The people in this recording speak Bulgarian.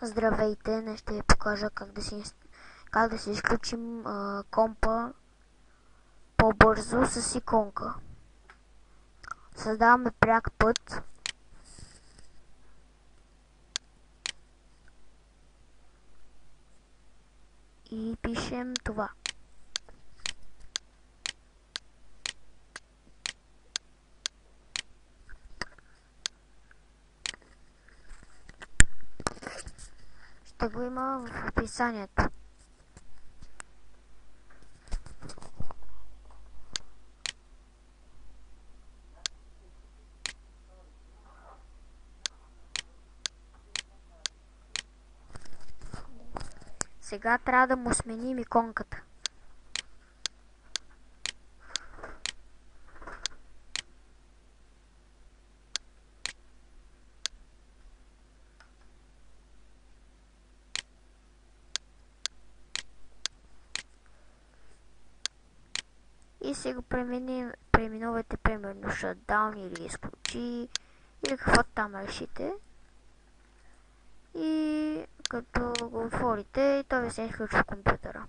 Здравейте, днес ще ви покажа как да си изключим компа по-бързо с иконка. Създаваме пряк път. И пишем това. Ще го има в описанието. Сега трябва да му сменим иконката. И сега преминувайте примерно shutdown или изключи или каквото там решите. И като го отворите, той ви се изключва компютъра.